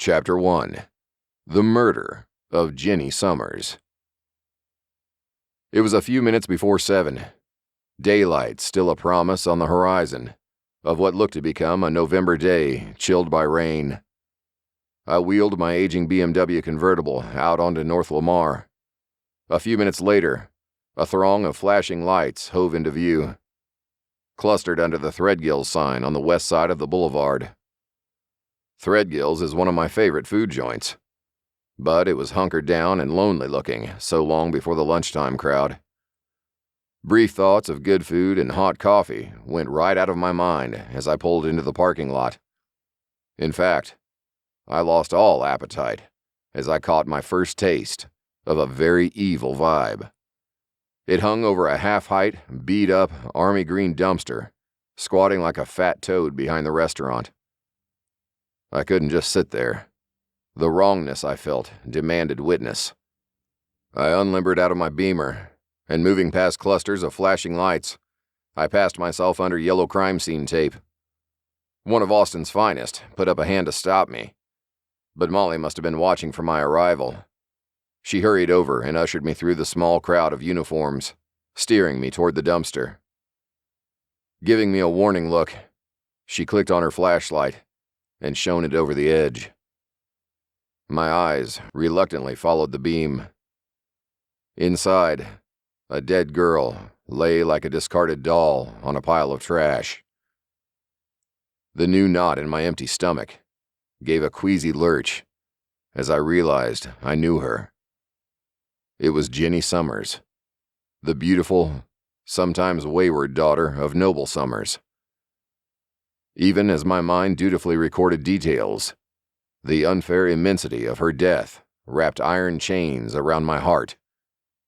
Chapter 1. The Murder of Jenny Summers. It was a few minutes before 7. Daylight still a promise on the horizon of what looked to become a November day chilled by rain. I wheeled my aging BMW convertible out onto North Lamar. A few minutes later, a throng of flashing lights hove into view, clustered under the Threadgills sign on the west side of the boulevard. Threadgills is one of my favorite food joints, but it was hunkered down and lonely looking so long before the lunchtime crowd. Brief thoughts of good food and hot coffee went right out of my mind as I pulled into the parking lot. In fact, I lost all appetite as I caught my first taste of a very evil vibe. It hung over a half-height, beat-up army green dumpster, squatting like a fat toad behind the restaurant. I couldn't just sit there. The wrongness I felt demanded witness. I unlimbered out of my Beamer, and moving past clusters of flashing lights, I passed myself under yellow crime scene tape. One of Austin's finest put up a hand to stop me, but Molly must have been watching for my arrival. She hurried over and ushered me through the small crowd of uniforms, steering me toward the dumpster. Giving me a warning look, she clicked on her flashlight and shone it over the edge. My eyes reluctantly followed the beam. Inside, a dead girl lay like a discarded doll on a pile of trash. The new knot in my empty stomach gave a queasy lurch as I realized I knew her. It was Jenny Summers, the beautiful, sometimes wayward daughter of Noble Summers. Even as my mind dutifully recorded details, the unfair immensity of her death wrapped iron chains around my heart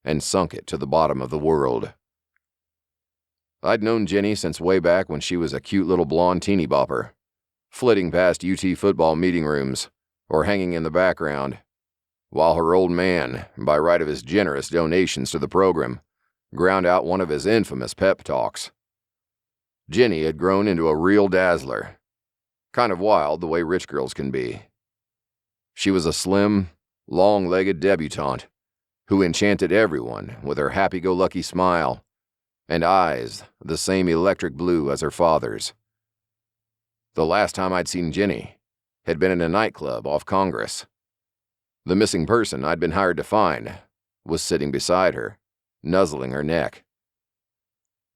and sunk it to the bottom of the world. I'd known Jenny since way back when she was a cute little blonde teeny bopper, flitting past UT football meeting rooms or hanging in the background, while her old man, by right of his generous donations to the program, ground out one of his infamous pep talks. Jenny had grown into a real dazzler, kind of wild the way rich girls can be. She was a slim, long-legged debutante who enchanted everyone with her happy-go-lucky smile and eyes the same electric blue as her father's. The last time I'd seen Jenny had been in a nightclub off Congress. The missing person I'd been hired to find was sitting beside her, nuzzling her neck.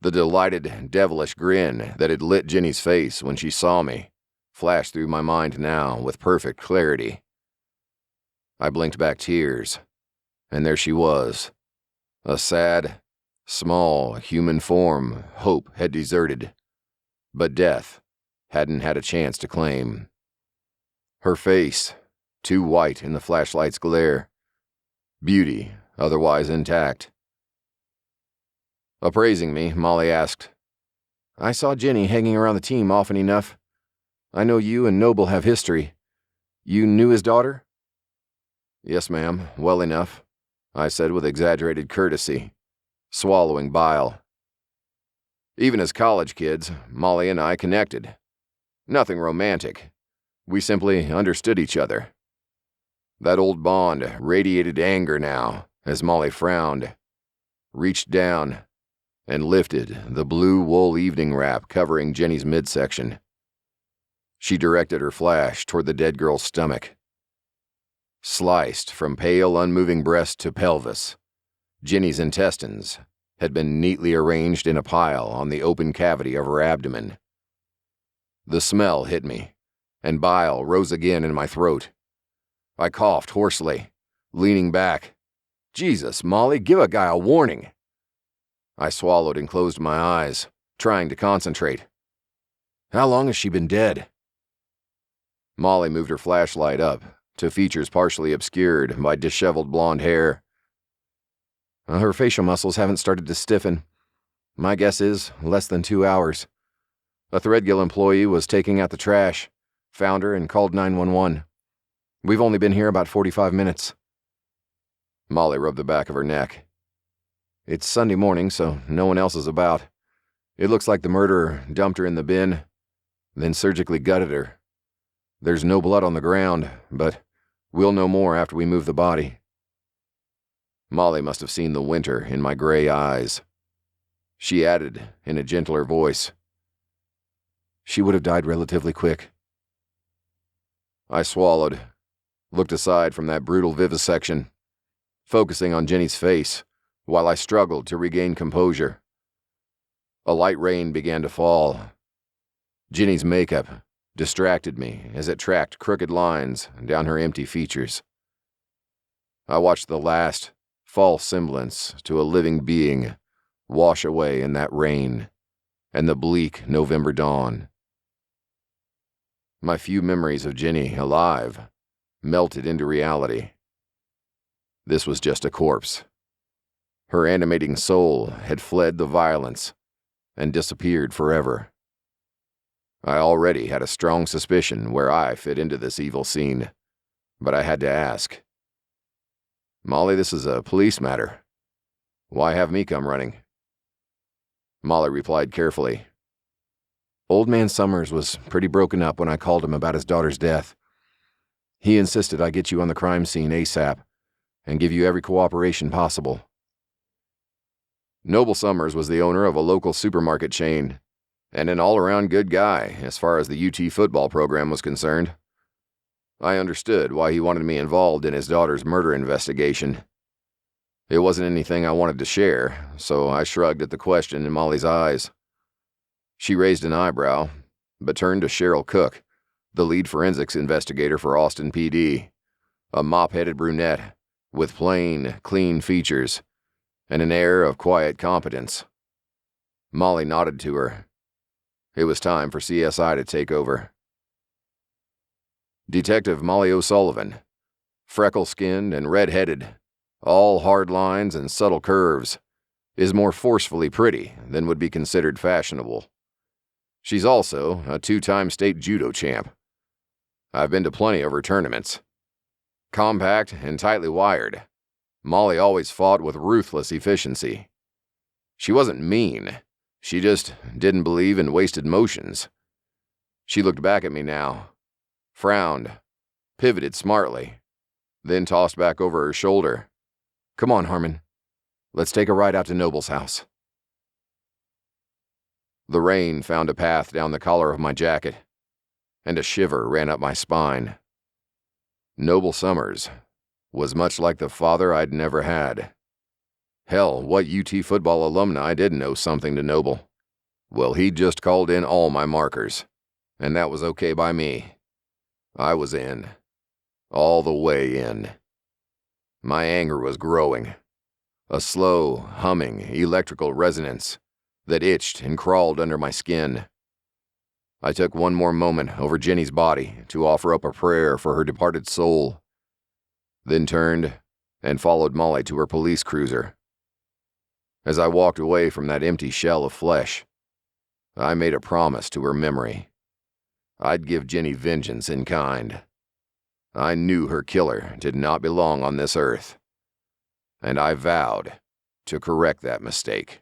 The delighted, devilish grin that had lit Jenny's face when she saw me flashed through my mind now with perfect clarity. I blinked back tears, and there she was, a sad, small human form hope had deserted, but death hadn't had a chance to claim. Her face, too white in the flashlight's glare, beauty otherwise intact. Appraising me, Molly asked, "I saw Jenny hanging around the team often enough. I know you and Noble have history. You knew his daughter?" "Yes, ma'am, well enough," I said with exaggerated courtesy, swallowing bile. Even as college kids, Molly and I connected. Nothing romantic. We simply understood each other. That old bond radiated anger now as Molly frowned, reached down, and lifted the blue wool evening wrap covering Jenny's midsection. She directed her flash toward the dead girl's stomach. Sliced from pale, unmoving breast to pelvis, Jenny's intestines had been neatly arranged in a pile on the open cavity of her abdomen. The smell hit me, and bile rose again in my throat. I coughed hoarsely, leaning back. "Jesus, Molly, give a guy a warning." I swallowed and closed my eyes, trying to concentrate. "How long has she been dead?" Molly moved her flashlight up to features partially obscured by disheveled blonde hair. "Her facial muscles haven't started to stiffen. My guess is less than 2 hours. A Threadgill employee was taking out the trash, found her, and called 911. We've only been here about 45 minutes. Molly rubbed the back of her neck. "It's Sunday morning, so no one else is about. It looks like the murderer dumped her in the bin, then surgically gutted her. There's no blood on the ground, but we'll know more after we move the body." Molly must have seen the winter in my gray eyes. She added in a gentler voice, "She would have died relatively quick." I swallowed, looked aside from that brutal vivisection, focusing on Jenny's face while I struggled to regain composure. A light rain began to fall. Jenny's makeup distracted me as it tracked crooked lines down her empty features. I watched the last false semblance to a living being wash away in that rain and the bleak November dawn. My few memories of Jenny alive melted into reality. This was just a corpse. Her animating soul had fled the violence and disappeared forever. I already had a strong suspicion where I fit into this evil scene, but I had to ask. "Molly, this is a police matter. Why have me come running?" Molly replied carefully. "Old man Summers was pretty broken up when I called him about his daughter's death. He insisted I get you on the crime scene ASAP and give you every cooperation possible." Noble Summers was the owner of a local supermarket chain and an all-around good guy as far as the UT football program was concerned. I understood why he wanted me involved in his daughter's murder investigation. It wasn't anything I wanted to share, so I shrugged at the question in Molly's eyes. She raised an eyebrow, but turned to Cheryl Cook, the lead forensics investigator for Austin PD, a mop-headed brunette with plain, clean features and an air of quiet competence. Molly nodded to her. It was time for CSI to take over. Detective Molly O'Sullivan, freckle-skinned and red-headed, all hard lines and subtle curves, is more forcefully pretty than would be considered fashionable. She's also a 2-time state judo champ. I've been to plenty of her tournaments. Compact and tightly wired, Molly always fought with ruthless efficiency. She wasn't mean. She just didn't believe in wasted motions. She looked back at me now, frowned, pivoted smartly, then tossed back over her shoulder. "Come on, Harmon. Let's take a ride out to Noble's house." The rain found a path down the collar of my jacket, and a shiver ran up my spine. Noble Summers was much like the father I'd never had. Hell, what UT football alumni didn't know something to Noble? Well, he'd just called in all my markers, and that was okay by me. I was in. All the way in. My anger was growing. A slow, humming, electrical resonance that itched and crawled under my skin. I took one more moment over Jenny's body to offer up a prayer for her departed soul, then turned and followed Molly to her police cruiser. As I walked away from that empty shell of flesh, I made a promise to her memory. I'd give Jenny vengeance in kind. I knew her killer did not belong on this earth, and I vowed to correct that mistake.